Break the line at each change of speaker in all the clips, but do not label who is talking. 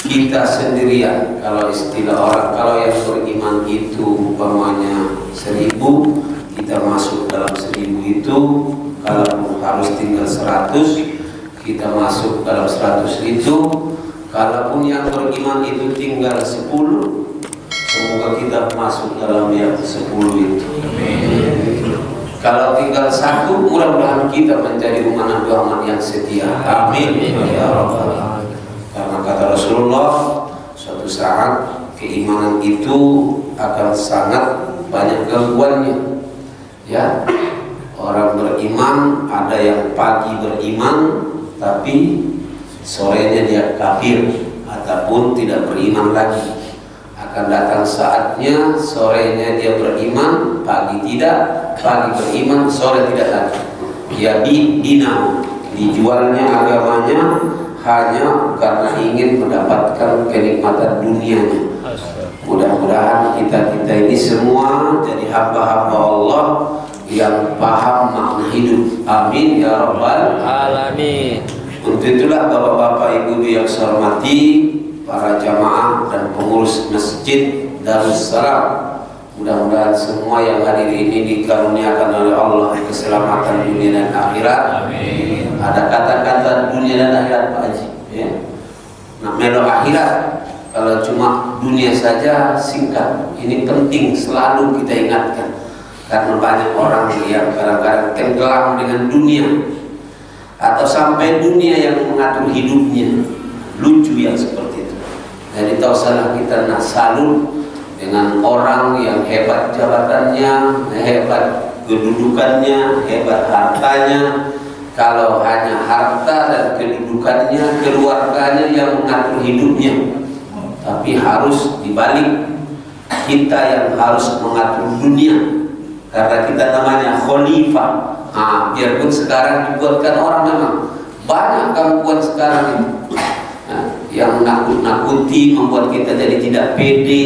kita sendirian. Kalau istilah orang, kalau yang beriman itu umpamanya 1000, kita masuk dalam 1000 itu. Kalau harus tinggal 100, kita masuk dalam 100 itu. Kalaupun yang beriman itu tinggal 10, semoga kita masuk dalam yang 10 itu. Kalau tinggal 1, mudah-mudahan kita menjadi umat Nabi Muhammad yang setia. Amin ya Rabbal Alamin. Karena kata Rasulullah, suatu saat keimanan itu akan sangat banyak gangguannya. Ya, orang beriman ada yang pagi beriman tapi sorenya dia kafir ataupun tidak beriman lagi. Akan datang saatnya sorenya dia beriman, pagi tidak, pagi beriman, sore tidak lagi. Ya dinam, dijualnya agamanya hanya karena ingin mendapatkan kenikmatan dunianya. Mudah-mudahan kita ini semua jadi hamba-hamba Allah yang paham makna hidup. Amin ya Rabbal Alamin. Untuk itulah bapak-bapak, ibu-ibu yang saya hormati, para jamaah dan pengurus Masjid Darussalam, mudah-mudahan semua yang hadir ini dikaruniakan oleh Allah keselamatan dunia dan akhirat. Amin. Ada kata-kata dunia dan akhirat Pak Haji, ya. Nah, melo akhirat, kalau cuma dunia saja singkat. Ini penting selalu kita ingatkan, karena banyak orang yang kadang-kadang tenggelam dengan dunia, atau sampai dunia yang mengatur hidupnya. Lucu yang seperti itu. Jadi tak usahlah kita nak salut dengan orang yang hebat jabatannya, hebat kedudukannya, hebat hartanya. Kalau hanya harta dan kedudukannya, keluarganya yang mengatur hidupnya. Tapi harus dibalik, kita yang harus mengatur dunia, karena kita namanya khalifah. Biarpun sekarang dibuatkan orang memang banyak gangguan sekarang itu, yang nakut-nakuti, membuat kita jadi tidak pede.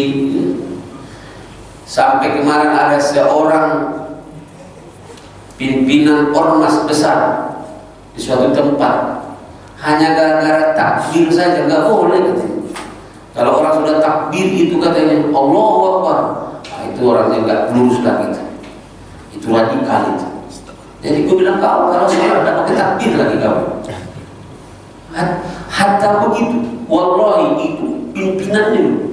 Sampai kemarin ada seorang pimpinan ormas besar di suatu tempat, hanya gara-gara takbir saja nggak boleh katanya. Kalau orang sudah takbir itu katanya Allahu Akbar, itu orangnya nggak lurus lagi itu radikal itu. Jadi gue bilang, kau kalau sholat tidak pakai takbir lagi kau. Hatta begitu, wallahi itu pimpinannya.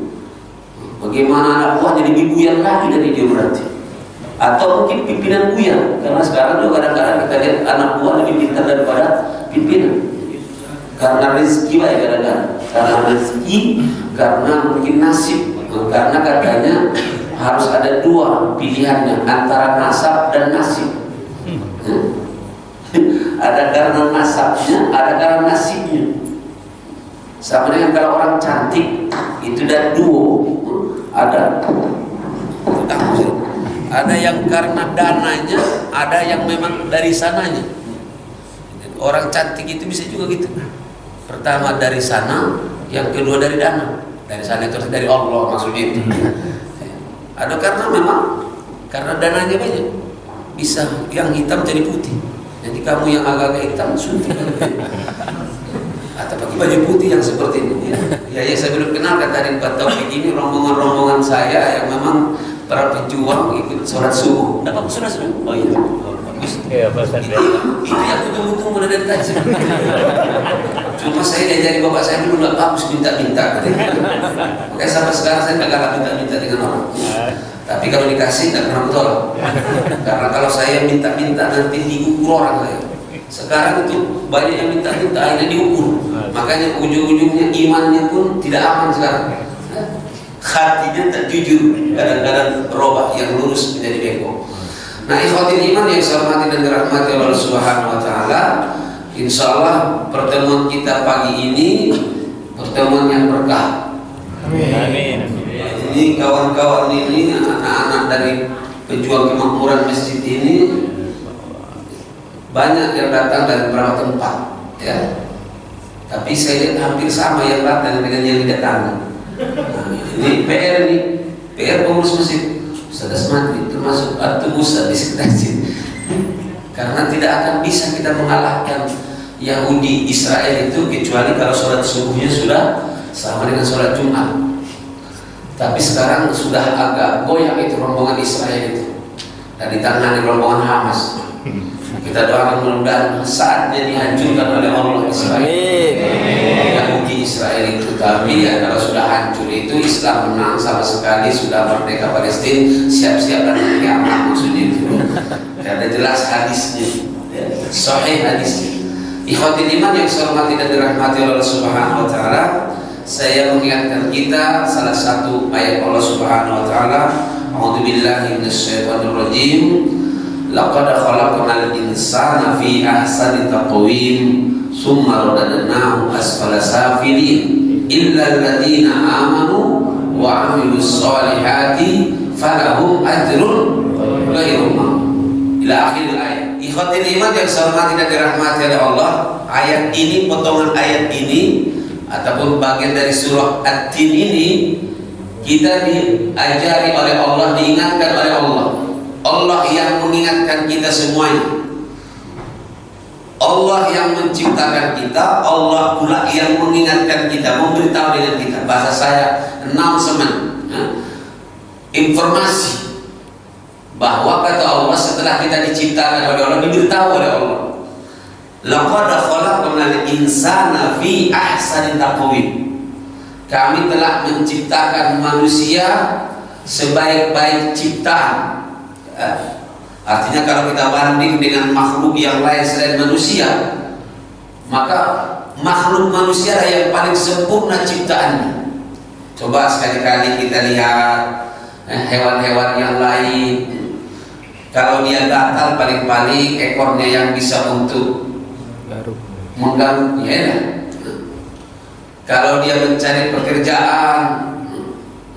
Bagaimana anak buah jadi bibuyang lagi dari dia berarti, atau mungkin pimpinan buyang, karena sekarang juga kadang-kadang kita lihat anak buah lebih pintar daripada pimpinan. Karena rezeki lah ya kadang-kadang, karena rezeki, karena mungkin nasib, karena katanya harus ada dua pilihannya, antara nasab dan nasib. Ada karena nasabnya, ada karena nasibnya. Sama dengan kalau orang cantik itu dan duo, ada yang karena dananya, ada yang memang dari sananya. Orang cantik itu bisa juga gitu. Pertama dari sana, yang kedua dari dana. Dari sana itu dari Allah maksudnya itu. Ada karena memang karena dananya banyak, bisa yang hitam jadi putih. Jadi kamu yang agak-agak hitam suntik. Atau pakai baju putih yang seperti ini. Ya saya belum kenalkan tadi Pak Taufik, ini rombongan-rombongan saya yang memang para pejuang ikut sholat subuh. Tidak apa sholat subuh? Oh iya. Bagus. Iya, itu yang tunggu-tunggu dari tadi. Cuma saya diajari bapak saya dulu nggak bagus minta-minta. Makanya sampai sekarang saya nggak galak minta-minta dengan orang. Tapi kalau dikasih nggak pernah betul. Karena kalau saya minta-minta nanti diukur orang saya. Sekarang itu banyak yang minta-minta akhirnya diukur. Makanya ujung-ujungnya imannya pun tidak aman sekarang. Hatinya tak jujur, kadang-kadang berubah yang lurus menjadi bengkok. Nah, ikhwatul iman yang saya hormati dan dirahmati Allah Subhanahu wa taala, insyaallah pertemuan kita pagi ini pertemuan yang berkah. Amin. Ini kawan-kawan ini, anak-anak dari pejuang kemakmuran masjid ini banyak yang datang dari beberapa tempat, ya. Tapi saya lihat hampir sama yang datang dengan yang tidak datang. Nah, ini PR pengurus masjid Ustaz Asmati termasuk At-Tubusa di sekitar sini. Karena tidak akan bisa kita mengalahkan Yahudi Israel itu kecuali kalau sholat subuhnya sudah sama dengan sholat Jumat. Tapi sekarang sudah agak goyah itu rombongan Israel itu, dan ditangani rombongan Hamas. Kita doakan mudah-mudahan saatnya dihancurkan oleh Allah Israel. Yahudi Israel itu. Tapi ya, kalau sudah hancur itu Islam menang sama sekali, sudah merdeka Palestina, siap-siap dan kiamat maksudnya itu. Karena jelas hadisnya, ya, sahih hadisnya. Ikhwatul iman yang saya hormati dan dirahmati Allah Subhanahu wa taala, saya mengingatkan kita salah satu ayat Allah Subhanahu wa taala, A'udzubillahi minasyaitonir rajim. Laqad khalaqnal insana fi ahsani taqwim tsumma radadnahu asfala safilin illa alladziina aamanu wa 'amilus shalihati falahum ajrun ghairu mamnun. Ila akhir ayat. Ikhwatul iman yang saya hormati dan dirahmati oleh Allah, ayat ini, potongan ayat ini ataupun bagian dari surah At-Tin ini, kita diajari oleh Allah, diingatkan oleh Allah. Allah yang mengingatkan kita semuanya. Allah yang menciptakan kita, Allah pula yang mengingatkan kita, memberitahu dengan kita. Bahasa saya announcement, informasi bahwa kata Allah setelah kita diciptakan oleh Allah, diberitahu oleh Allah. Laqad khalaqnal insana fi ahsani taqwim. Kami telah menciptakan manusia sebaik-baik ciptaan. Artinya kalau kita banding dengan makhluk yang lain selain manusia, maka makhluk manusia lah yang paling sempurna ciptaannya. Coba sekali-kali kita lihat hewan-hewan yang lain, kalau dia gatal paling-paling ekornya yang bisa untuk mengganggu, ya. Kalau dia mencari pekerjaan,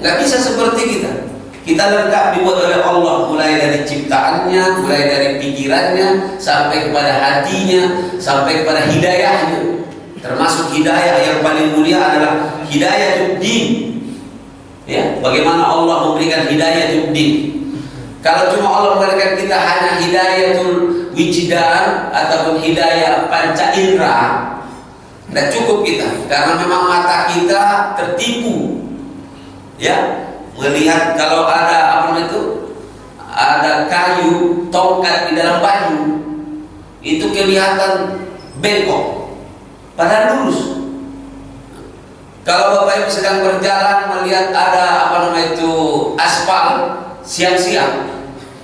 nggak bisa seperti kita. Kita lengkap dibuat oleh Allah, mulai dari ciptaannya, mulai dari pikirannya, sampai kepada hatinya, sampai kepada hidayahnya. Termasuk hidayah yang paling mulia adalah hidayah din. Ya, bagaimana Allah memberikan hidayah din? Kalau cuma Allah memberikan kita hanya hidayatul wijdan ataupun hidayah panca indera, tidak cukup kita, karena memang mata kita tertipu. Ya, melihat kalau ada apa itu, ada kayu tongkat di dalam baju, itu kelihatan bengkok, padahal lurus. Kalau Bapak Ibu sedang berjalan melihat ada apa namanya itu aspal siang-siang,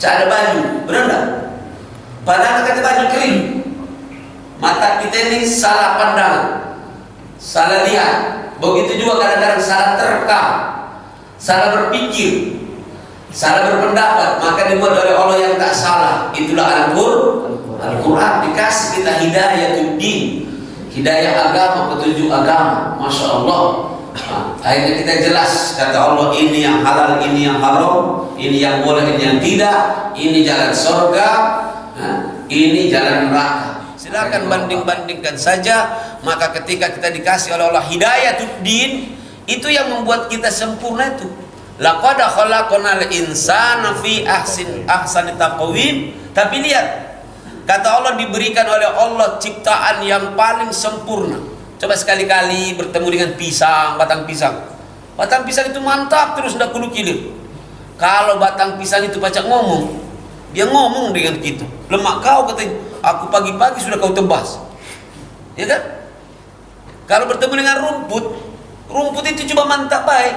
ada baju, benar enggak? Padahal kata baju kering. Mata kita ini salah pandangan, salah lihat. Begitu juga kadang-kadang salah terekam, salah berpikir, salah berpendapat, maka dibuat oleh Allah yang tak salah. Itulah Al-Quran. Dikasih kita hidayah din, hidayah agama, petunjuk agama. Masya Allah. Akhirnya kita jelas, kata Allah, ini yang halal, ini yang haram, ini yang boleh, ini yang tidak, ini jalan surga, ini jalan neraka. Silakan banding-bandingkan saja. Maka ketika kita dikasih oleh Allah hidayah din, itu yang membuat kita sempurna itu. Laqad khalaqnal insana fi ahsani taqwim. Tapi lihat, kata Allah diberikan oleh Allah ciptaan yang paling sempurna. Coba sekali-kali bertemu dengan pisang, batang pisang. Batang pisang itu mantap terus, tidak perlu kilir. Kalau batang pisang itu pacak ngomong, dia ngomong dengan kita. Lemak kau, katanya, aku pagi-pagi sudah kau tebas. Ya kan? Kalau bertemu dengan rumput, rumput itu coba mantap baik.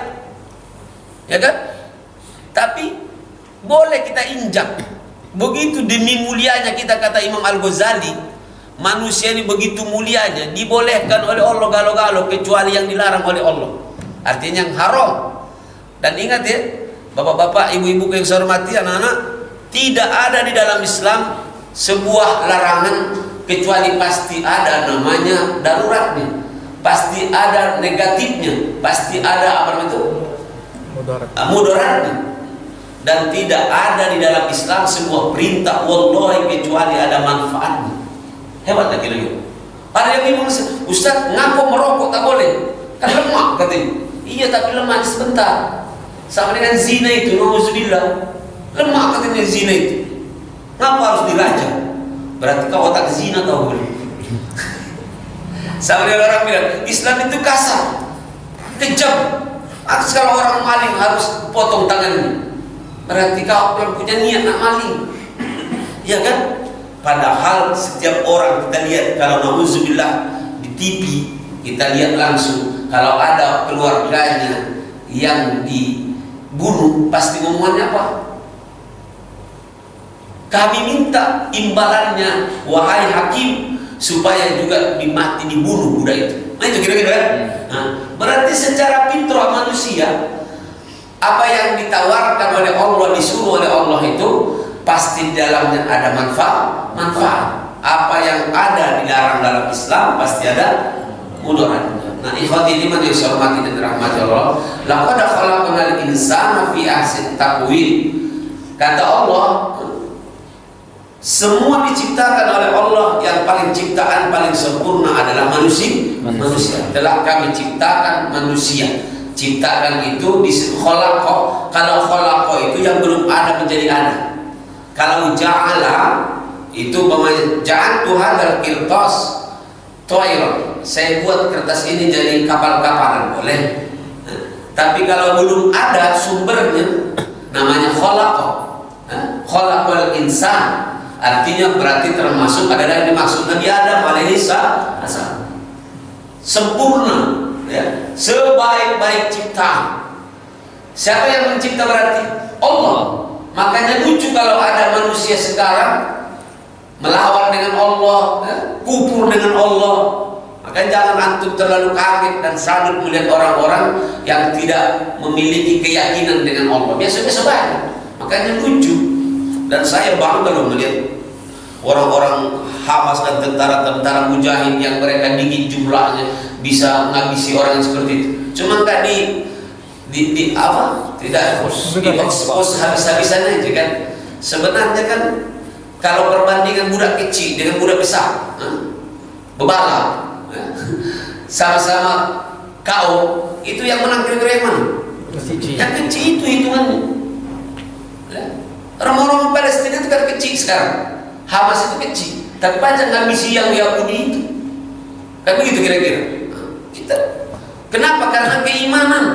Ya kan? Tapi boleh kita injak. Begitu demi mulianya kita, kata Imam Al-Ghazali, manusia ini begitu mulianya, dibolehkan oleh Allah galo-galo kecuali yang dilarang oleh Allah. Artinya yang haram. Dan ingat ya, bapak-bapak, ibu-ibu yang saya hormati, anak-anak, tidak ada di dalam Islam sebuah larangan kecuali pasti ada namanya daruratnya, pasti ada negatifnya, pasti ada apa itu mudaratnya. Dan tidak ada di dalam Islam sebuah perintah wallahi kecuali ada manfaatnya. Hebat lagi lagi. Ada yang bilang, Ustaz, ngaku merokok tak boleh, kan lemak, katanya. Iya, tapi lemak sebentar. Sama dengan zina itu, nauzubillah, lemak katanya zina itu. Ngapa harus dirajam? Berarti kau otak zina tahu boleh. Sama dengan orang bilang Islam itu kasar. kejam. Kalau orang maling harus potong tangannya, berarti kau yang punya niat nak maling, ya kan? Padahal setiap orang kita lihat, kalau nauzubillah di TV kita lihat langsung, kalau ada keluarganya yang dibunuh pasti ngomongannya apa? Kami minta imbalannya wahai hakim supaya juga dibunuh budak itu. Nah itu kira-kira kan? Nah, berarti secara fitrah manusia, apa yang ditawarkan oleh Allah, disuruh oleh Allah itu pasti di dalamnya ada manfaat. Apa yang ada dilarang dalam Islam pasti ada mudaratnya. Nah, ikhwati liman yang saya hormati dan dirahmati Allah, laqad khalaqnal insana fi ahsani taqwim. Kata Allah, semua diciptakan oleh Allah, yang paling ciptaan paling sempurna adalah manusia. Telah kami ciptakan manusia. Ciptakan itu disebut khalaqa. Kalau khalaqa itu yang belum ada menjadi ada. Kalau ja'ala itu ja'altu hadzal qirtas thayran. Saya buat kertas ini jadi kapal-kapalan, boleh. Tapi kalau belum ada sumbernya, namanya khalaqa. Khalaqal insan. Artinya berarti termasuk adalah yang dimaksud Nabi Adam alaihi salam. Sempurna, ya, sebaik-baik ciptaan. Siapa yang mencipta berarti? Allah. Makanya lucu kalau ada manusia sekarang melawan dengan Allah, ya, kufur dengan Allah. Makanya jangan antum terlalu kaget dan sadar melihat orang-orang yang tidak memiliki keyakinan dengan Allah. Biasa-biasa banyak. Makanya lucu. Dan saya bangga loh melihat orang-orang Hamas dan tentara-tentara mujahid yang mereka dikit jumlahnya bisa menghabisi orang yang seperti itu. Cuma nggak di apa? Tidak diekspos habis-habisan aja kan. Sebenarnya kan kalau perbandingan budak kecil dengan budak besar, bebalap, sama-sama kau itu yang menang kira-kira yang mana? Yang kecil itu hitungannya. Orang-orang Palestina itu kan kecil sekarang. Hamas itu kecil, tapi panjang ngabisi yang Yahudi itu. Kan begitu kira-kira. Kenapa? Karena keimanan.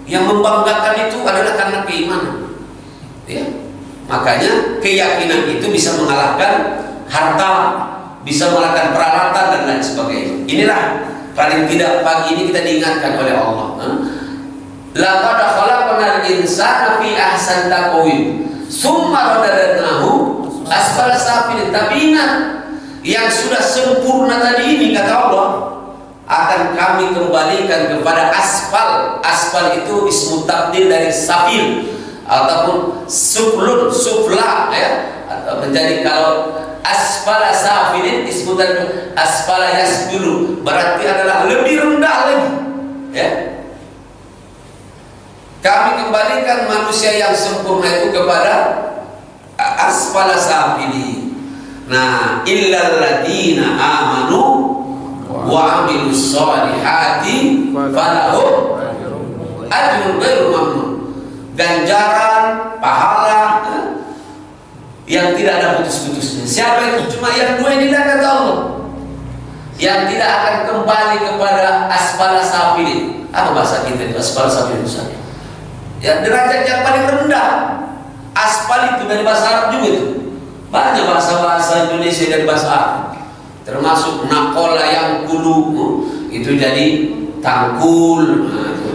Yang membanggakan itu adalah karena keimanan. Ya. Makanya keyakinan itu bisa mengalahkan harta, bisa mengalahkan peralatan dan lain sebagainya. Inilah paling tidak pagi ini kita diingatkan oleh Allah. Laqad khalaqnal insana fi ahsani taqwim. Summa radadnahu asfala safilin. Tapi ingat, yang sudah sempurna tadi ini kata Allah akan kami kembalikan kepada asfal. Asfal itu ismu tabdil dari safil ataupun sufla, ya, atau menjadi kalau asfala safilin ismu tabdil asfala yasbilu, berarti adalah lebih rendah lagi, ya. Kami kembalikan manusia yang sempurna itu kepada asfala safili. Nah, illal ladina amanu wa amilus solihati falahum ajrun ghairu mamnun. Ganjaran, pahala yang tidak ada putus-putusnya. Siapa itu? Cuma yang dua ini kata Allah, yang tidak akan kembali kepada asfala safili. Apa bahasa kita itu asfala safili itu? Ya, derajat yang paling rendah. Aspal itu dari bahasa Arab juga itu. Banyak bahasa-bahasa Indonesia dari bahasa Arab. Termasuk nakola yang kulu itu jadi tangkul. Nah, itu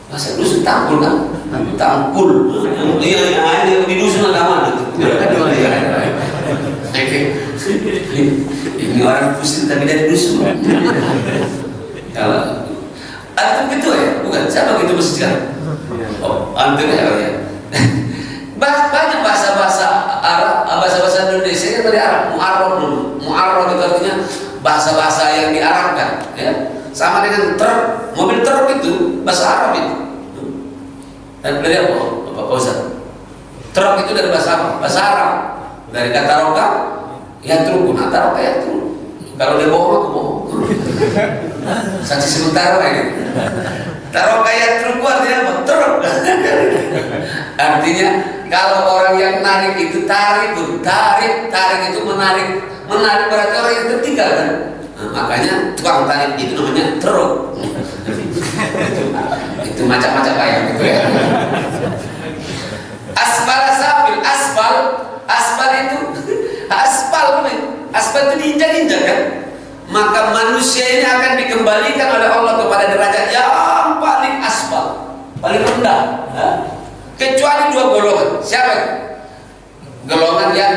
bahasa dusun tangkul kan? Tangkul. Iya, di dusun agama itu. Ini orang pusing tapi dari dusun. Kalau antum gitu ya, bukan siapa gitu mesti sekarang. Oh, antum ya. Banyak bahasa-bahasa Arab, bahasa-bahasa Indonesia dari Arab. Mu'arrab itu artinya bahasa-bahasa yang diarabkan, ya. Sama dengan truk, mobil truk itu bahasa Arab itu. Dan dari apa? Bapak Ustaz. Truk itu dari bahasa apa? Bahasa Arab. Dari kata roka, ya truk, kata roka ya truk. Kalau dia bohong, aku bohong. Saksi sementara kayak gitu. Taruh kayak truk artinya apa? Truk. Artinya kalau orang yang narik itu tarik itu menarik berarti orang yang tertinggal kan. Nah, makanya tukang tarik itu namanya truk. macam-macam kayak gitu ya. Asfala safil, aspal itu aspal itu diinjak-injak kan. Maka manusia ini akan dikembalikan oleh Allah kepada derajat yang paling aspal, paling rendah. Kecuali dua golongan. Siapa? Golongan yang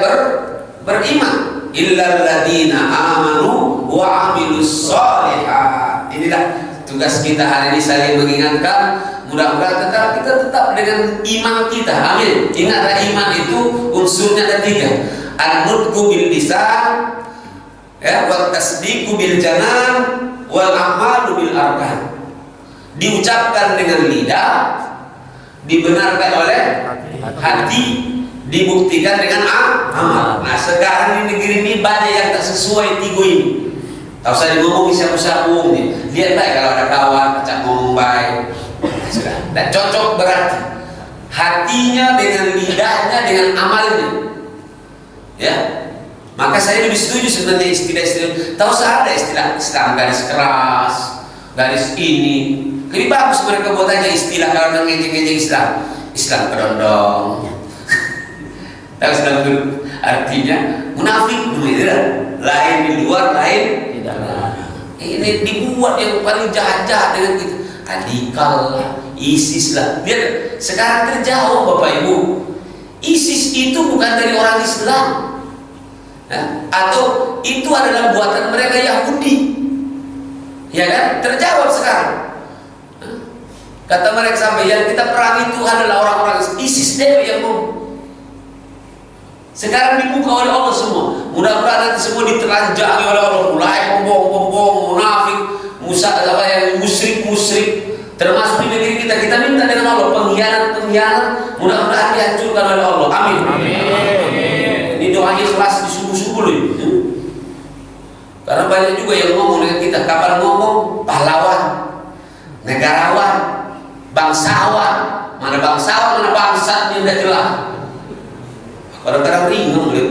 beriman. Illal ladzina amanu wa amilus shalihat. Inilah tugas kita hari ini, saling mengingatkan. Mudah-mudahan kita tetap dengan iman kita. Amin. Ingatlah, iman itu unsurnya ada 3. An-nutqu bil lisan, ya, wa tasdiqu bil janan, wal a'malu bil arkan. Diucapkan dengan lidah, dibenarkan oleh hati, dibuktikan dengan amal. Nah, sekarang di negeri ini banyak yang tak sesuai 3 ini. Tak usah ngomong siapa-siapa nih. Lihat baik kalau ada kawan ajak ngomong baik. Sudah, dan cocok berarti hatinya dengan lidahnya dengan amalnya. Ya. Maka saya lebih setuju sebenarnya istilah-istilah. Tak usah ada istilah Islam garis keras, garis ini. Lebih bagus mereka buat aja istilah kalau ngejek-ngejek Islam kedondong. Tahu Islam itu artinya munafik gitu, lain di luar, lain di dalam. Ini dibuat yang paling jahat-jahat dengan gitu. Radikal lah, ISIS lah. Biar sekarang terjauh Bapak Ibu. ISIS itu bukan dari orang Islam, atau itu adalah buatan mereka Yahudi. Ya kan? Terjawab sekarang. Kata mereka sampai yang kita perang itu adalah orang-orang ISIS dewa yang mau. Sekarang dibuka oleh Allah semua. Mudah-mudahan nanti semua ditelanjangi oleh Allah. Mulai pembohong, munafik, apa yang musyrik, termasuk di negeri kita. Kita minta dengan Allah pengkhianat. Mudah-mudahan dihancurkan oleh Allah. Amin. Ini doa ikhlas di subuh-subuh loh. Karena banyak juga yang ngomong dengan kita. Kapan ngomong pahlawan, negarawan, bangsawan. Mana bangsawan, mana bangsa yang udah jelas. Kadang-kadang ringan ya.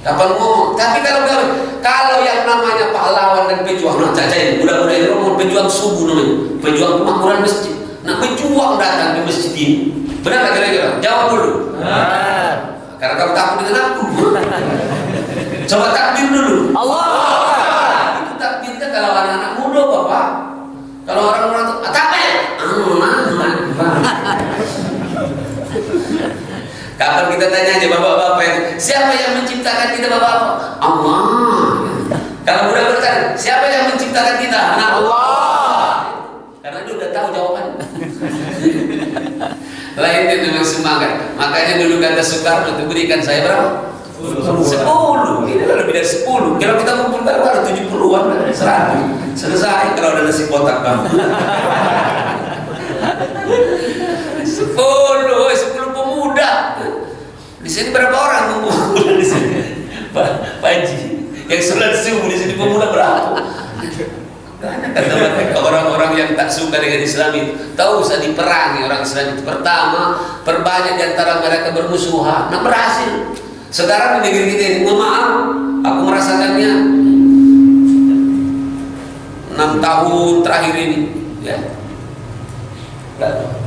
Kapan ngomong? Tapi kalau yang namanya pahlawan dan pejuang, nah cacain, udah ngomong pejuang subuh namanya, pejuang kemakmuran masjid. Nah, pejuang datang ke masjid ini, benar nggak kira-kira? Jawab dulu. Karena kamu takut dengan aku. Coba takbir dulu. Allah. Itu takbirnya kalau anak-anak muda, Bapak. Kalau orang-orang tuh takbir. Kapan kita tanya aja bapak-bapak yang siapa yang menciptakan kita bapak-bapak? Allah. Kalau budak bertanya siapa yang menciptakan kita? Allah. Karena dia udah tahu jawabannya. Lain dia memang semangat. Makanya dulu kata Soekarno itu berikan saya berapa? 10. Ini lebih dari 10. Kalau kita kumpul baru 70-an, 100. Selesai kalau ada nasi kotak kamu. 10 pemuda. Di sini berapa orang pemuda di sini? Pak Haji. Yang sholat subuh di sini pemuda berapa? Kata mereka orang-orang yang tak suka dengan Islam itu, tahu usah diperangi orang Islam itu. Pertama, perbanyak di antara mereka bermusuhan. Nah, berhasil. Sekarang di negeri kita ini, mohon maaf, aku merasakannya 6 tahun terakhir ini, ya.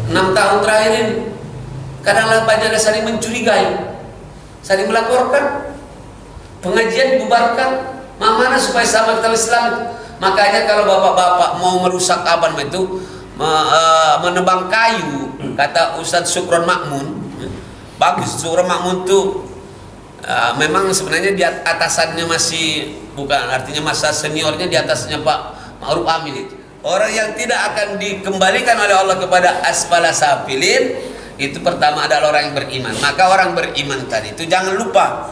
6 tahun terakhir ini kadang-kadang banyak saling mencurigai, saling melaporkan, pengajian dibubarkan, mana supaya sama kita Islam. Makanya kalau bapak-bapak mau merusak aban itu menebang kayu, kata Ustadz Sukron Makmun, bagus. Sukron Makmun itu memang sebenarnya di atasannya masih bukan, artinya masa seniornya di atasnya Pak Ma'ruf Amin itu. Orang yang tidak akan dikembalikan oleh Allah kepada asfala safilin itu pertama adalah orang yang beriman. Maka orang beriman tadi itu jangan lupa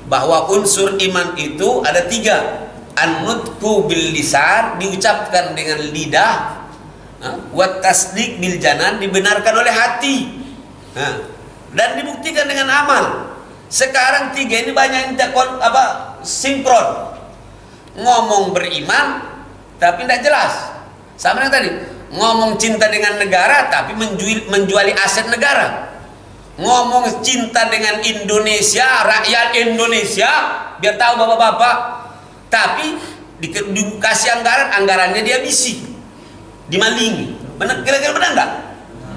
bahwa unsur iman itu ada 3. An-nutqu bil lisan, diucapkan dengan lidah, wa tasdiq bil janan, dibenarkan oleh hati, dan dibuktikan dengan amal. Sekarang 3 ini banyak yang sinkron. Ngomong beriman tapi tidak jelas. Sama yang tadi, ngomong cinta dengan negara tapi menjuali aset negara. Ngomong cinta dengan Indonesia, rakyat Indonesia, biar tahu bapak-bapak, tapi dikasih anggarannya dia habisi. dimalingi. Benar, kira-kira benar enggak?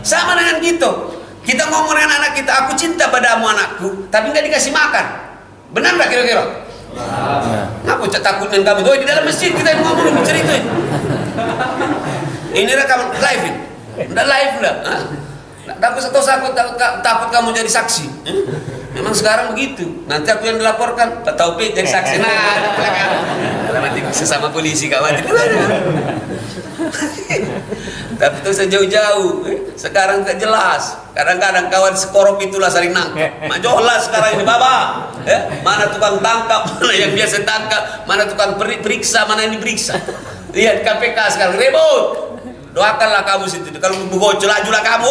Sama dengan gitu. Kita ngomong dengan anak kita, aku cinta padamu anakku, tapi nggak dikasih makan. Benar nggak kira-kira? Ngaku takut dengan kamu? Oh, di dalam masjid kita ngomong cerita ini. Ini rekaman live ini. Udah live lah. Takut kamu jadi saksi. Memang sekarang begitu. Nanti aku yang dilaporkan, Pak Taufik jadi saksi. Nanti sesama polisi kawan. Tapi itu sejauh-jauh. Sekarang tak jelas. Kadang-kadang kawan sekorup itulah saling nangkap. Majolah sekarang ini baba. Mana tukang tangkap, mana yang biasa tangkap, mana tukang periksa, mana yang diperiksa. Lihat KPK sekarang ribut. Doakanlah kamu situ. Kalau bocor lajulah kamu.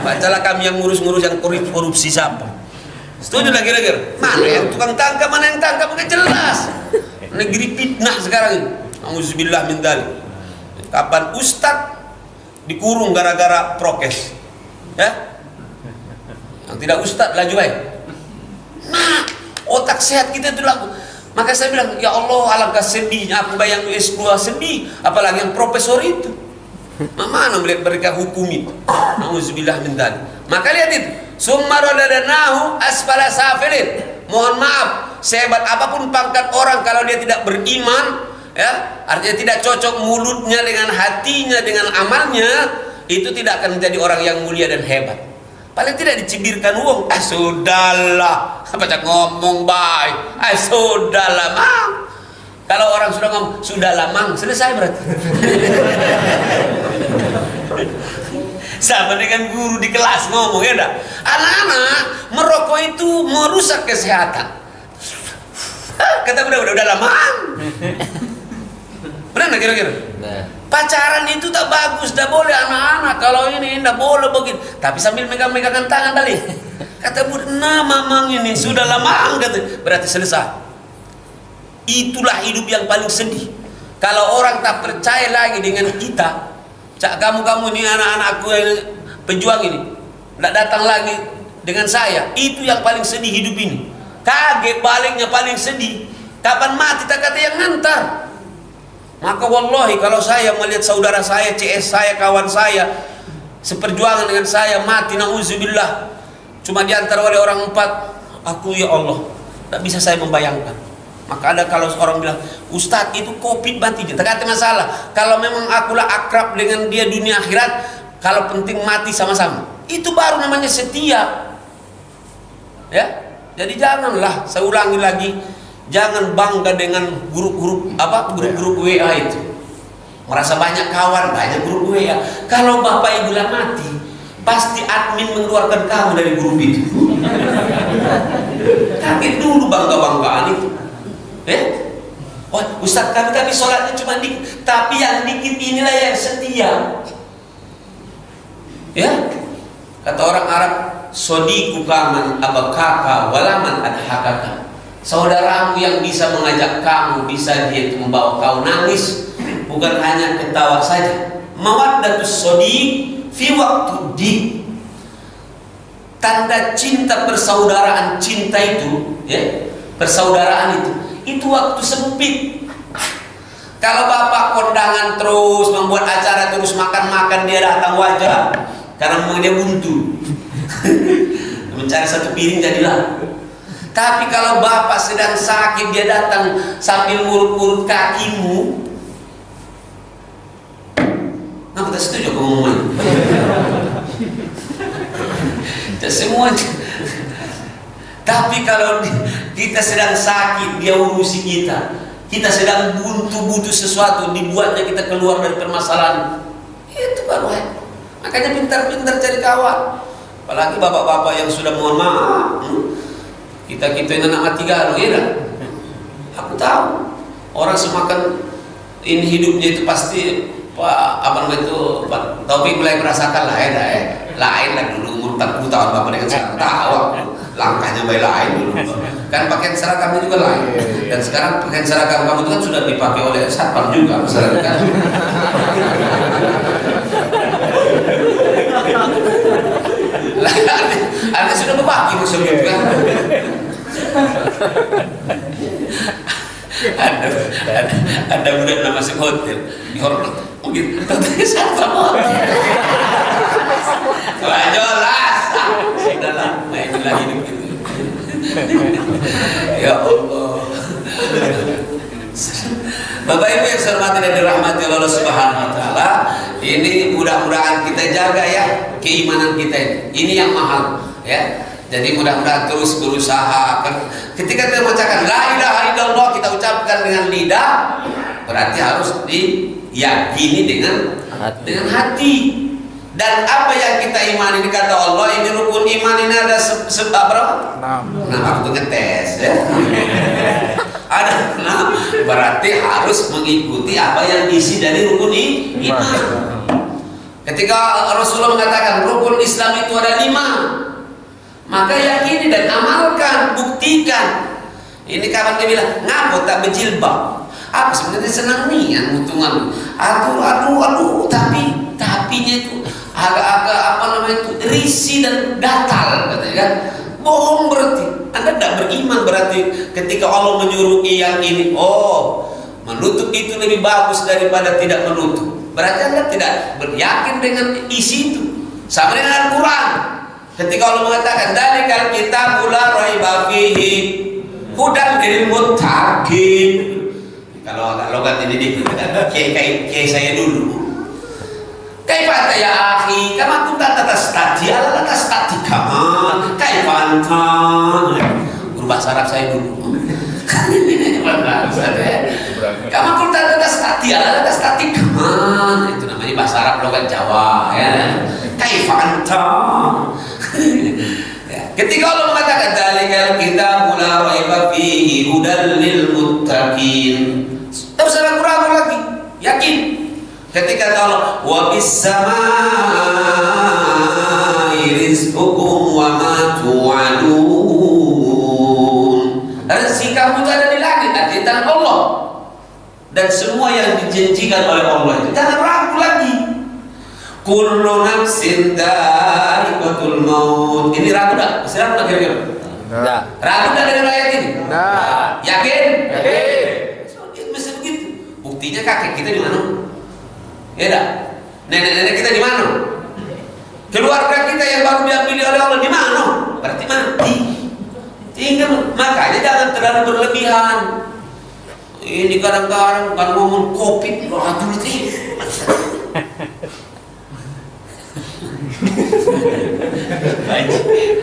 Bacalah kami yang ngurus-ngurus yang korupsi siapa. Setuju lah kira-kira? Mana yang tukang tangkap, mana yang tangkap, enggak jelas. Negeri fitnah sekarang ini. Auzubillah min dzalik. Kapan ustaz dikurung gara-gara prokes? Ya? Yang tidak ustaz laju baik. Nah, otak sehat kita itu laku. Maka saya bilang, ya Allah, alangkah sedihnya aku bayang S2 sedih, apalagi yang profesor itu. Mana melihat mereka hukum itu? Auzubillah min dzalik. Maka lihat itu. Summa radadnahu asfala safilin. Mohon maaf, sehebat apapun pangkat orang kalau dia tidak beriman, ya, artinya tidak cocok mulutnya dengan hatinya, dengan amalnya, itu tidak akan menjadi orang yang mulia dan hebat. Paling tidak dicibirkan uang. Sudahlah, apa cak ngomong baik. Sudahlah, Mang. Kalau orang sudah ngomong, sudahlah, Mang, selesai berarti. Sama dengan guru di kelas ngomong, ya dah. Anak-anak, merokok itu merusak kesehatan. Kata udah lama. Benar nggak kira-kira? Pacaran itu tak bagus, tak boleh anak-anak. Kalau ini tak boleh begitu. Tapi sambil megang-megangan tangan tadi. Kata budak, nah mamang ini sudah lama, kata. Berarti selesai. Itulah hidup yang paling sedih. Kalau orang tak percaya lagi dengan kita, cak kamu ini anak-anakku yang pejuang ini, tidak datang lagi dengan saya. Itu yang paling sedih hidup ini. Kaget baliknya paling sedih. Kapan mati tak kata yang ngantar. Maka wallahi kalau saya melihat saudara saya, CS saya, kawan saya, seperjuangan dengan saya mati, na'udzubillah, cuma diantar oleh orang 4, aku ya Allah, tak bisa saya membayangkan. Maka ada kalau orang bilang, Ustadz itu COVID matinya, tak ada masalah. Kalau memang akulah akrab dengan dia dunia akhirat, kalau penting mati sama-sama, itu baru namanya setia. Ya, jadi janganlah, saya ulangi lagi, jangan bangga dengan grup-grup grup-grup WA itu. Merasa banyak kawan, banyak grup WA. Kalau bapak ibu lah mati, pasti admin mengeluarkan kamu dari grup itu. Kaget dulu bangga-banggaan itu. Oh, Ustaz kami sholatnya cuma dikit, tapi yang dikit inilah yang setia. Ya, kata orang Arab, sodiku kaman abakaka walaman adhakaka. Saudaramu yang bisa mengajak kamu, bisa dia membawa kau nangis, bukan hanya ketawa saja. Mawaddatus sodiq fi waktu di. Tanda cinta persaudaraan, cinta itu, ya, persaudaraan itu waktu sempit. Kalau bapak kondangan terus, membuat acara terus, makan-makan, dia datang wajar, karena memang dia buntu. Mencari satu piring jadilah. Tapi kalau bapak sedang sakit, dia datang sambil ngurut-ngurut kakimu. Nah, kita setuju aku ngomong. Semuanya. Tapi kalau kita sedang sakit, dia urusi kita. Kita sedang butuh sesuatu, dibuatnya kita keluar dari permasalahan. Itu baru. Makanya pintar-pintar cari kawan. Apalagi bapak-bapak yang sudah mohon maaf. Kita ini anak mati galau, ya. Aku tahu orang semakan ini hidupnya itu pasti Pak Taufik mulai merasakan lah, ya. Lain lah dulu umur 40 tahun bapak dengan sekarang tahu langkahnya baik lain dulu. Kan pakaian seragamnya juga lain. Dan sekarang pakaian seragam kamu itu kan sudah dipakai oleh satpam juga masyarakat kan. Anda sudah berbagi maksudnya kan. Ada budak nama masuk hotel dihormat. Begitu. Tentunya sama. Wah jelas. Sudahlah, main lagi begitu. Ya Allah. Bapak Ibu yang saya hormati dan dirahmati Allah Subhanahu wa taala, ini mudah-mudahan kita jaga ya keimanan kita ini. Ini yang mahal ya. Jadi mudah-mudahan terus berusaha. Ketika kita mengucapkan la ilaha illallah, kita ucapkan dengan lidah, berarti harus diyakini dengan hati. Dan apa yang kita imani, ini kata Allah, ini rukun iman ini ada sebab berapa? 6. Nah, waktu ngetes ya. Ada 6, berarti harus mengikuti apa yang isi dari rukun iman. Ketika Rasulullah mengatakan rukun Islam itu ada 5, maka yakini dan amalkan, buktikan. Ini kawan dia bilang, ngapa tak berjilbab? Apa sebenarnya senang niat mutungan? Aduh, tapinya itu agak-agak apa namanya itu risih dan gatal katanya kan. Bohong berarti. Anda tidak beriman berarti ketika Allah menyuruh yang ini. Oh, menutup itu lebih bagus daripada tidak menutup. Berarti Anda tidak beryakin dengan isi itu. Sama dengan Al-Quran. Ketika Allah mengatakan dzalikal kitabul la raiba fihi hudan lil muttaqin. Kalau agak logat ini dikit, kayak saya dulu. Kaifa ya akhi, kama kunta tatastati ala tatastati kama kaifa anta. Guru bahasa Arab saya dulu. Kama kunta tatastati ala tatastati kama. Itu namanya bahasa Arab logat Jawa ya. Kaifa anta. Ketika Allah mengatakan dzalikal kitabul la raiba fihi hudan lil muttaqin. Tak usah ragu-ragu lagi, yakin. Ketika Allah wa bis samaa'i rizqukum wa ma tu'adun. Rezeki kamu itu ada di langit, di tangan Allah. Dan semua yang dijanjikan oleh Allah itu jangan ragu lagi. Kullu nafsin dha'iqatul maut. Ini ragu tak? Masih ragu tak kira-kira? Enggak. Ragu tak dengan ayat ini? Enggak. Yakin? Yakin. Mesti begitu. Buktinya kakek kita di mana? Ya dah. Nenek-nenek kita di mana? Keluarga kita yang baru diambil oleh Allah di mana? Berarti mati. Tinggal. Makanya jangan terlalu berlebihan. Ini kadang-kadang kan ngomong COVID, aduh itu.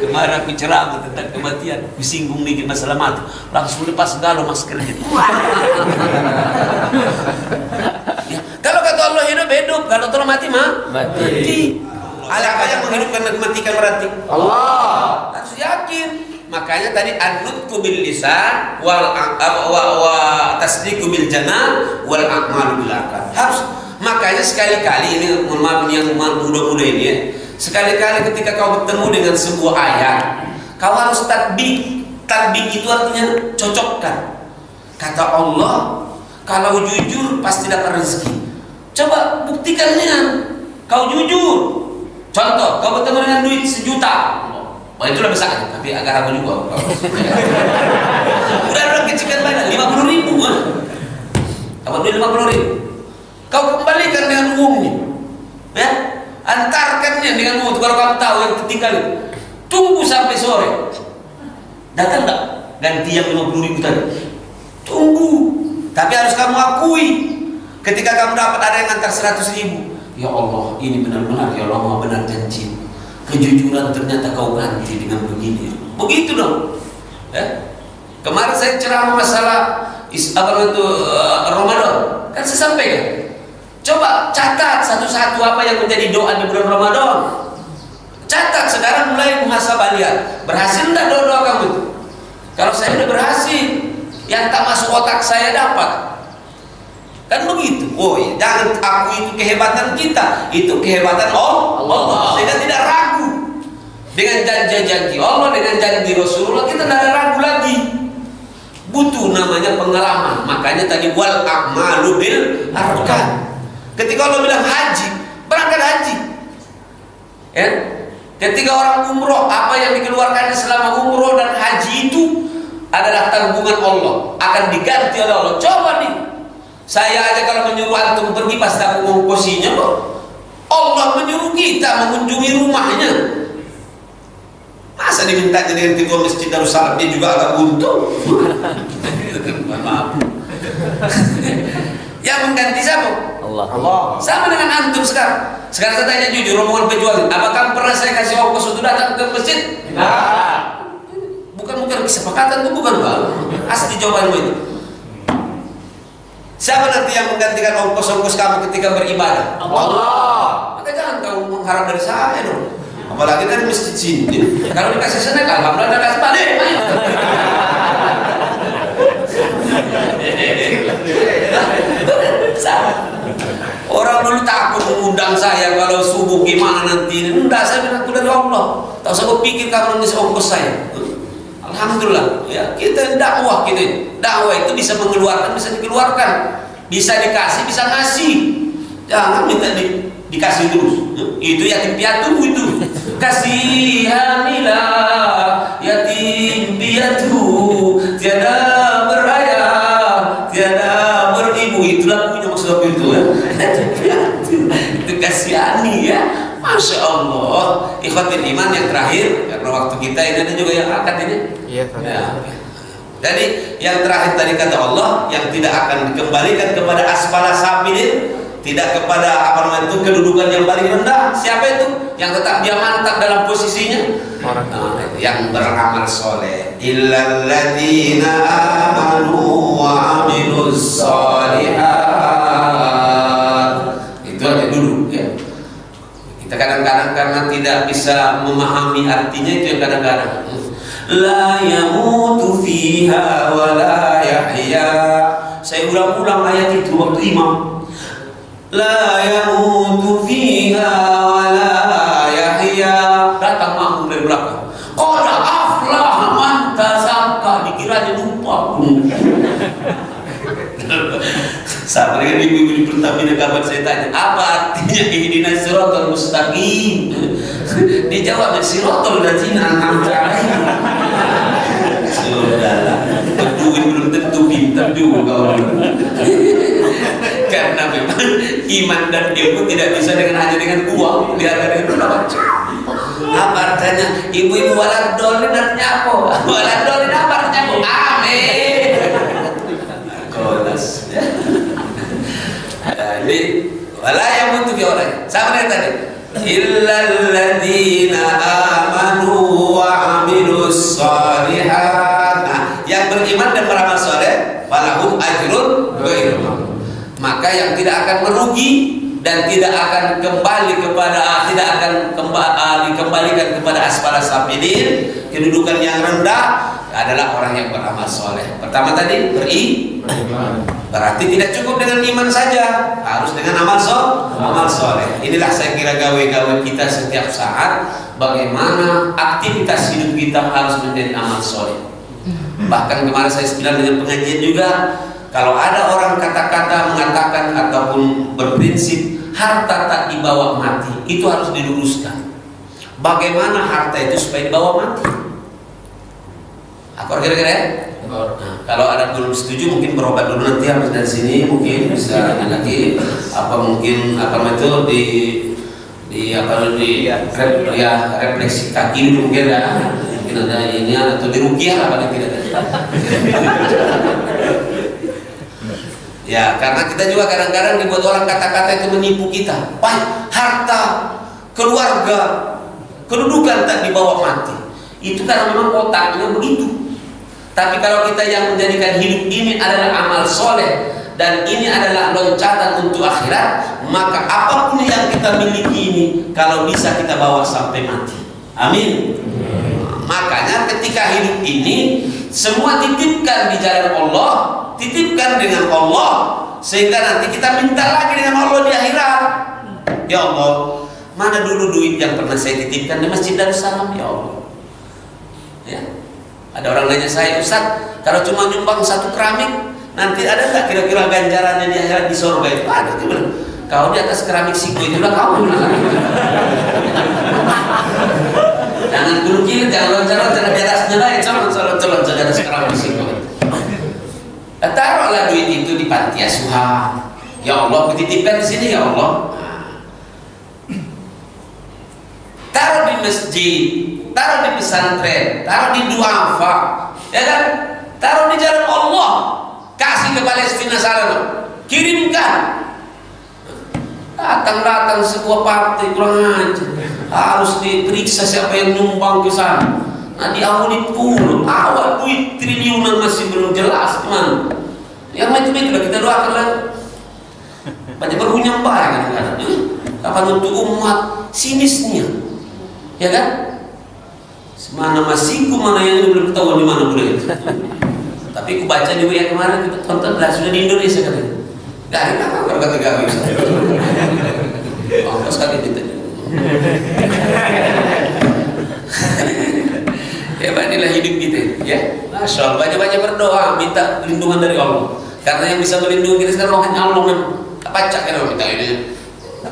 Kemarin aku ceramah tentang kematian, aku singgung dikit masalah mati, langsung lepas galau maskernya. Ya, kalau kata Allah hidup, kalau Allah mati mati. Apa yang menghidupkan dan mematikan berarti? Allah. Harus yakin. Makanya tadi an-nutqu bil lisan wal tasdiqu bil janan wal a'malu bil arkan. Harus. Makanya sekali-kali ini mohon maaf yang muda-muda ini ya. Sekali-kali ketika kau bertemu dengan sebuah ayat, kau harus tatbik. Tatbik itu artinya cocokkan. Kata Allah, kalau jujur pasti dapat rezeki. Coba buktikan dengan kau jujur. Contoh, kau bertemu dengan duit 1 juta. Wah itu udah besar, tapi agak ragu juga. Udah kecilkan banyak, 50.000 kan? Dapat duit 50.000. Kau kembalikan dengan uangnya, ya? Antarkannya dengan uang. Kalau kamu tahu yang ketinggal, tunggu sampai sore. Datang tak? Ganti yang 50.000 tadi. Tunggu. Tapi harus kamu akui. Ketika kamu dapat ada yang antar 100.000, ya Allah, ini benar-benar ya Allah maha benar janji. Kejujuran ternyata kau ganti dengan begini. Begitu dong. Ya? Kemarin saya ceramah masalah Ramadan. Kan saya sampaikan. Coba catat satu-satu apa yang menjadi doa di bulan Ramadan. Catat sekarang mulai muhasabah lihat. Berhasil enggak doa kamu itu? Kalau saya udah berhasil, yang tak masuk otak saya dapat. Kan begitu. Oh ya, jangan aku itu kehebatan kita, itu kehebatan Allah. Sehingga tidak ragu dengan janji-janji Allah, dengan janji Rasulullah, kita tidak ragu lagi. Butuh namanya pengalaman. Makanya tadi wal a'malu bil arkan. Ketika Allah bilang haji, berangkat haji. Ya. Ketika orang umroh, apa yang dikeluarkannya selama umroh dan haji itu adalah tanggungan Allah, akan diganti oleh Allah. Coba nih, Saya aja kalau menyuruh antum pergi pasti aku mengongkosinya kok. Allah menyuruh kita mengunjungi rumahnya. Masa diminta dengan ketua Masjid Darussalam dia juga agak buntu. Maaf. Yang mengganti siapa?
Allah.
Sama dengan antum sekarang. Sekarang saya tanya jujur, rombongan pejuang, apakah pernah saya kasih ongkos untuk datang ke masjid? Nah. Bukan kesepakatan itu, bukan bang. Asli jawabanmu itu. Siapa nanti yang menggantikan ongkos-ongkos kamu ketika beribadah?
Allah.
Maka jangan kamu mengharap dari saya dong. Apalagi dari masjid sini. Kalau dikasih sedekah, alhamdulillah kasih balik. Orang dulu takut mengundang saya kalau subuh gimana nanti. Enggak, saya bilang dari Allah. Tak usah berpikir kamu ngisi ongkos saya. Alhamdulillah, ya kita dakwah gitu. Dakwah itu bisa mengeluarkan, bisa dikeluarkan, bisa dikasih, bisa ngasih. Jangan minta dikasih terus. Itu yatim piatu itu. Kasihanilah yatim piatu, tiada berayah, tiada beribu. Itulah punya maksud itu ya. Itu kasihani ya. Masya Allah. Ikhwatin iman yang terakhir, karena waktu kita ini ada juga yang akad ini.
Iya.
Ya. Jadi yang terakhir tadi kata Allah, yang tidak akan dikembalikan kepada asfala safilin, tidak kepada apa namanya itu kedudukan yang paling rendah. Siapa itu? Yang tetap dia mantap dalam posisinya. Yang beramal soleh. Illal ladzina amanu wa amilus sholihat. Itu aja dulu ya. Kita kadang-kadang karena tidak bisa memahami artinya itu yang kadang-kadang la yamutu fiha wa la yahya. Saya ulang-ulang ayat itu waktu imam. La yamutu fiha wa la yahya. Datang makmum dari belakang. Qad aflaha man tazakka. Dikiranya lupa. Sama dengan ibu-ibu di Pertamina kabar saya tanya, apa artinya ihdinas siratal mustaqim? Dia jawab, siratal ladzina an'amta 'alaihim. Sudahlah, berduit belum tentu pintar juga kau. Karena memang iman dan ilmu tidak bisa hanya dengan uang, dia ada dengan doa. Apa artinya? Ibu-ibu walad dolin artinya apa? Walad dolin apa artinya? Amin. Kolas. Jadi wala yang untuk orang sama dengan tadi illal ladzina amanu wa amilus sholihat. Nah, yang beriman dan beramal soleh falahum ajrun ghairu mamnun. Maka yang tidak akan merugi dan tidak akan dikembalikan kepada asfala safilin, kedudukan yang rendah adalah orang yang beramal soleh. Pertama tadi beriman. Berarti tidak cukup dengan iman saja, harus dengan amal soleh. Inilah saya kira gawe-gawe kita setiap saat, bagaimana aktivitas hidup kita harus menjadi amal soleh. Bahkan kemarin saya bilang dengan pengajian juga, kalau ada orang kata-kata mengatakan ataupun berprinsip harta tak dibawa mati, itu harus diluruskan. Bagaimana harta itu supaya dibawa mati? Aku kira-kira ya? Nah, kalau ada belum setuju mungkin berobat dulu nanti habis dari sini mungkin bisa lagi apa mungkin apa itu refleksi kaki dulu mungkin ya, mungkin ada ini atau diruqyah apa tidak ada. Ya, karena kita juga kadang-kadang dibuat orang kata-kata itu menipu kita. Wah, harta, keluarga, kedudukan tak dibawa mati. Itu karena memang otaknya begitu. Tapi kalau kita yang menjadikan hidup ini adalah amal soleh dan ini adalah loncatan untuk akhirat, maka apapun yang kita miliki ini kalau bisa kita bawa sampai mati. Amin. Makanya ketika hidup ini semua titipkan di jalan Allah, titipkan dengan Allah, sehingga nanti kita minta lagi dengan Allah di akhirat. Ya Allah, mana dulu duit yang pernah saya titipkan di Masjid Darussalam, ya Allah. Ya. Ada orang nanya saya, Ustaz, kalau cuma nyumbang satu keramik, nanti ada nggak kira-kira ganjarannya di akhirat di surga itu? Ada, dia bilang. Kau di atas keramik siku itu lah kau. Jangan gulung-gulung, jangan loncat-loncat di atasnya lah, jangan loncat-loncat di atas keramik siku. Taruhlah duit itu di panti. panti asuhan. Ya Allah, kutitipkan di sini ya Allah. Taruh di masjid, taruh di pesantren, taruh di duafa, ya kan? Taruh di jalan Allah, kasih ke Palestina sana, kirimkan. Datang sebuah partai kurang ajar, harus diperiksa siapa yang numpang ke sana. Nah diaudit puluh, awal duit triliunan masih belum jelas teman. Yang macam-macam kita doakan lagi. Banyak berhunyang banget kan? Kapan untuk umat sinisnya, ya kan? Mana masiku, mana yang belum ketahuan di mana boleh. Tapi aku baca di WA kemarin kita tonton sudah di Indonesia katanya. Dari apa kata gawe? Oh, sekali ditanya. Ya, inilah hidup kita, ya. Masya Allah, banyak-banyak berdoa, minta perlindungan dari Allah. Karena yang bisa melindungi kita sekarang hanya Allah. Pacak kan kita ini,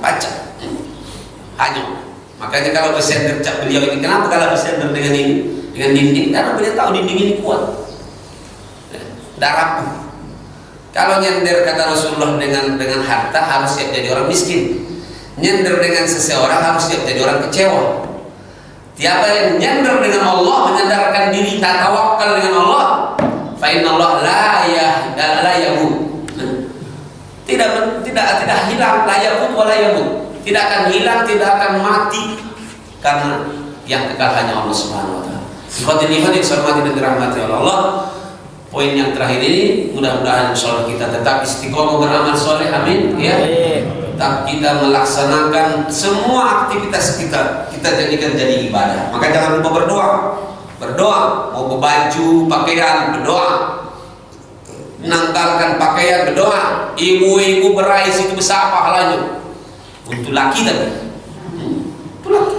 pacak. Hanya. Makanya kalau bersender cap beliau ini, kenapa kalau bersender dengan ini, dengan dinding? Karena beliau tahu dinding ini kuat. Darah. Kalau nyender kata Rasulullah dengan harta harus siap jadi orang miskin. Nyender dengan seseorang harus siap jadi orang kecewa. Tiapa yang nyender dengan Allah, menyandarkan diri, tawakal dengan Allah, fa inna Allah la yamut. Tidak hilang, la yamut wa la yamut. Tidak akan hilang, tidak akan mati, karena yang kekal hanya Allah Subhanahu wa taala. Ikhwatul iman yang hormati dan dirahmati oleh Allah. Poin yang terakhir ini, mudah-mudahan insyaallah kita tetap istiqomah beramal soleh, amin ya. Tetap kita melaksanakan semua aktivitas kita jadikan jadi ibadah. Maka jangan lupa berdoa, mau baju, pakaian, berdoa. Menanggalkan pakaian, berdoa. Ibu-ibu berais itu besar pahalanya. Untuk laki tapi, untuk laki.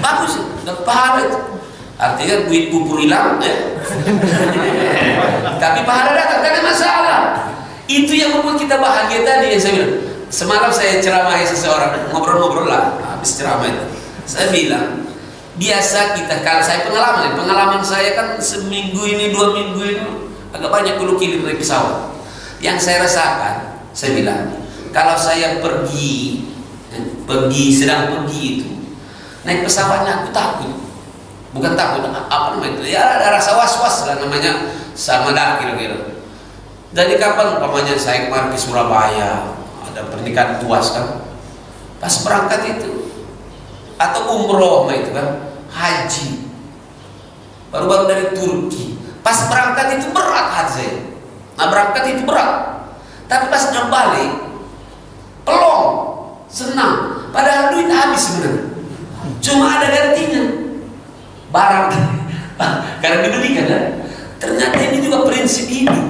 Bagus, dapat pahala. Artinya duit bubur hilang, tapi pahala datang, tidak ada masalah. Itu yang membuat kita bahagia tadi yang saya bilang. Semalam saya ceramahi seseorang, ngobrol-ngobrol lah, habis ceramah itu. Saya bilang, biasa kita, kalau saya pengalaman saya kan seminggu ini, 2 minggu ini agak banyak kulit kilir dari pesawat. Yang saya rasakan, saya bilang, kalau saya sedang pergi itu, naik pesawatnya aku takut. Bukan takut, apa namanya itu? Ya ada rasa was-was lah namanya, sama dah kira-kira. Jadi kapan umpamanya saya kemarin ke Surabaya, ada pernikahan tuas kan, pas berangkat itu, atau umroh itu kan, haji, baru-baru dari Turki, pas berangkat itu berat hati saya. Nah berangkat itu berat, tapi pas udah balik, pelong, senang, padahal duit habis sebenarnya, cuma ada gantinya. Barang karena dibelikan kan? Ternyata ini juga prinsip hidup,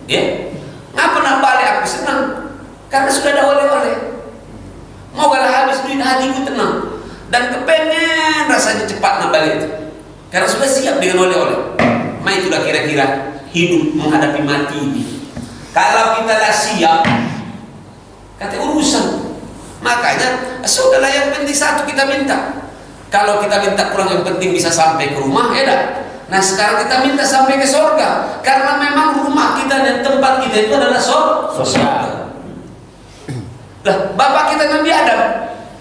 ya. Ngapa nak balik aku senang? Karena sudah ada oleh-oleh. Mau kalau habis duit hatiku tenang dan kepengen rasanya cepat nak balik itu. Karena sudah siap dengan oleh-oleh. Itulah kira-kira hidup menghadapi mati ini. Kalau kita dah siap, kata urusan. Makanya sudahlah, yang penting satu kita minta. Kalau kita minta pulang yang penting bisa sampai ke rumah, ya dah. Nah sekarang kita minta sampai ke surga, karena memang rumah kita dan tempat kita itu adalah surga. Lah, bapak kita Nabi Adam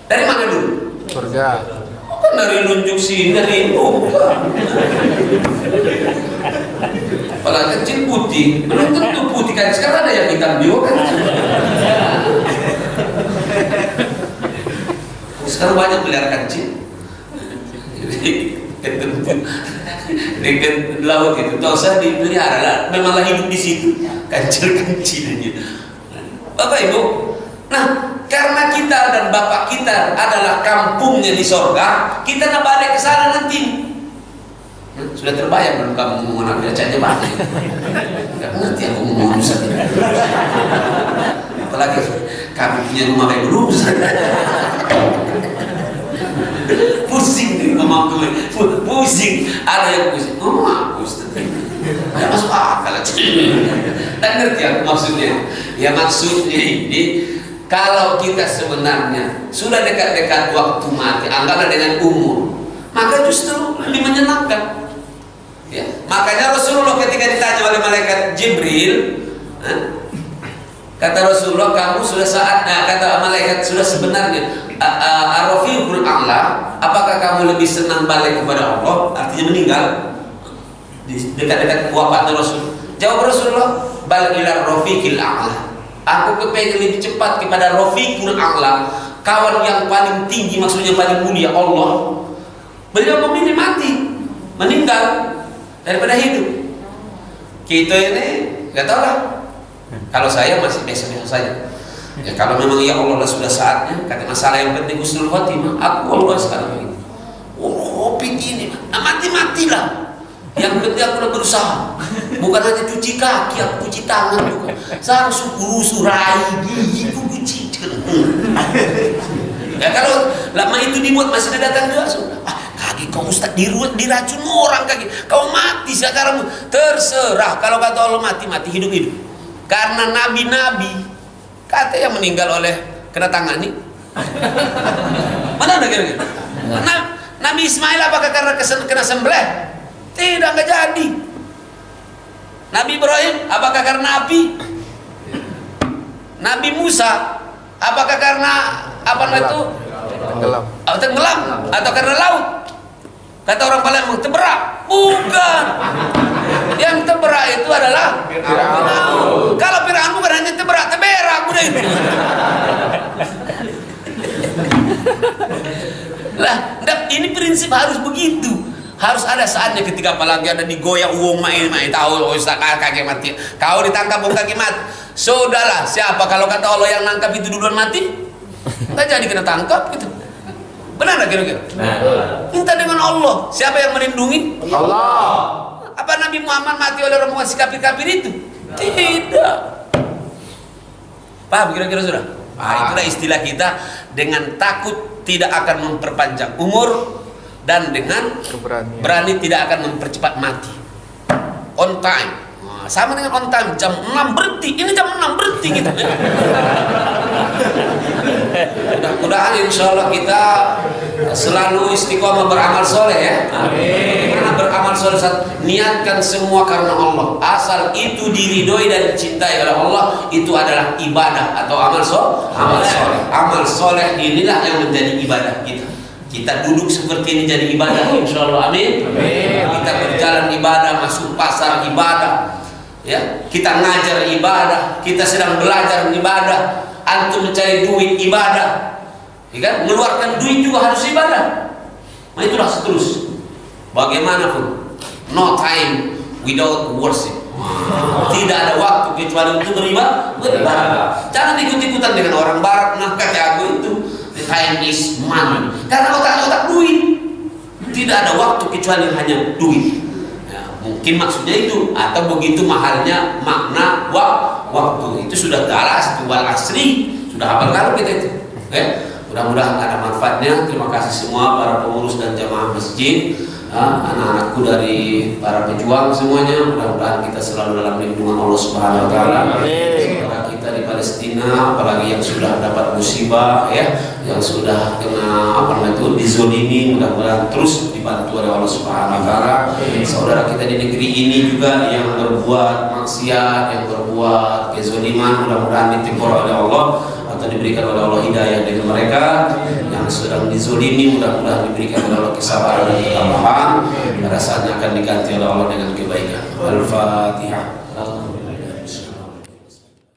dari mana dulu?
Surga.
Kan dari nunjuk sini, dari apalagi kecil putih, belum tentu putih kan. Sekarang ada yang hitam juga kan. Sekarang banyak pelihara kecil. Dekat laut itu, tak usah dipelihara lah, memanglah hidup di situ, kancil-kancilnya. Bapak Ibu, nah karena kita dan bapak kita adalah kampungnya di sorga, kita nak balik ke sana nanti. Sudah terbayang belum kamu ngomong anak bacanya banyak? Enggak ngerti aku ngomong Ustaz. Apalagi kami punya rumah kayak belum Ustaz. Pusing nih ngomong gue, pusing, ada yang pusing, ngomong aku Ustaz, ya masuk akal aja. Dan ngerti aku maksudnya? Ya maksudnya ini, kalau kita sebenarnya sudah dekat-dekat waktu mati, anggaplah dengan umur, maka justru lebih menyenangkan. Ya, makanya Rasulullah ketika ditanya oleh malaikat Jibril, kata Rasulullah, kamu sudah kata malaikat, sudah sebenarnya Ar-Rafiqul A'la, apakah kamu lebih senang balik kepada Allah, artinya meninggal di dekat-dekat wafatnya Rasul? Jawab Rasulullah, bal ila Rafiqil A'la, aku kepengen lebih cepat kepada Rafiqul A'la, kawan yang paling tinggi, maksudnya paling mulia, Allah. Beliau memilih mati, meninggal daripada hidup. Kita ini nggak tahu lah. Kalau saya masih biasa-biasa saja. Ya kalau memang ya Allah sudah saatnya, kata masalah yang penting husnul khotimah, aku Allah sekarang ini. Oh, ini mati-matilah. Yang penting aku udah berusaha. Bukan hanya cuci kaki, aku cuci tangan juga. Saya harus surai gigi, aku cuci. Ya kalau lama itu dibuat masih datang juga sudah. Kaki kau Ustaz diracun orang kaki. Kau mati sekarang, terserah. Kalau kata Allah mati hidup. Karena nabi-nabi kata yang meninggal oleh kena tangani. Mana ada kira-kira? Nabi Ismail apakah karena kena sembelih? Tidak, nggak jadi. Nabi Ibrahim apakah karena api? Nabi Musa apakah karena apa itu? Tenggelam atau karena laut? Kata orang Palembang, terberak. Bukan. Yang terberak itu adalah Firaun. Kalau Firaun bukan hanya terberak udah itu. Lah, ini prinsip harus begitu. Harus ada saatnya ketika apalagi ada digoyang uang main tahu Ustaz kaki mati. Kau ditangkap kaki mati. Sudahlah, siapa kalau kata Allah yang nangkap itu duluan mati? Enggak jadi kena tangkap gitu. Benar nggak kira-kira? Minta dengan Allah. Siapa yang melindungi? Allah. Apa Nabi Muhammad mati oleh rombongan si kafir-kafir itu? Tidak. Paham kira-kira sudah? Itulah istilah kita, dengan takut tidak akan memperpanjang umur, dan dengan berani tidak akan mempercepat mati. On time. Sama dengan on time, jam 6 berhenti. Ini jam 6 berhenti gitu. Mudah-mudahan insya Allah kita selalu istiqomah beramal soleh ya. Amin. Karena beramal soleh, niatkan semua karena Allah. Asal itu diridhoi dan dicintai oleh Allah, itu adalah ibadah atau amal soleh. Amal soleh inilah yang menjadi ibadah kita. Kita duduk seperti ini jadi ibadah, insya Allah. Amin. Kita berjalan ibadah, masuk pasar ibadah. Ya, kita ngajar ibadah, kita sedang belajar ibadah, antum mencari duit ibadah, ya kan? Mengeluarkan duit juga harus ibadah. Nah itulah seterus. Bagaimanapun, no time without worship. Tidak ada waktu kecuali untuk beribadah. Jangan ikut-ikutan dengan orang barat. Nah kata aku itu, the time is money. Karena otak-otak duit. Tidak ada waktu kecuali hanya duit. Mungkin maksudnya itu, atau begitu mahalnya makna waktu itu sudah galas, itu wal asri, sudah hafal kalau kita itu. Mudah-mudahan ada manfaatnya. Terima kasih semua para pengurus dan jamaah masjid, anak-anakku dari para pejuang semuanya. Mudah-mudahan kita selalu dalam lindungan Allah Subhanahu Wa Taala. Saudara kita di Palestina, apalagi yang sudah dapat musibah, ya, yang sudah kena dizolimi, mudah-mudahan terus dibantu oleh Allah Subhanahu Wa Taala. Saudara kita di negeri ini juga yang berbuat maksiat, yang berbuat kezoliman, mudah-mudahan ditegur oleh Allah atau diberikan oleh Allah hidayah dengan mereka. Yang sedang dizolimi, mudah-mudahan diberikan oleh Allah kesabaran dan ketabahan. Pada saatnya akan diganti oleh Allah dengan kebaikan. Al-Fatihah.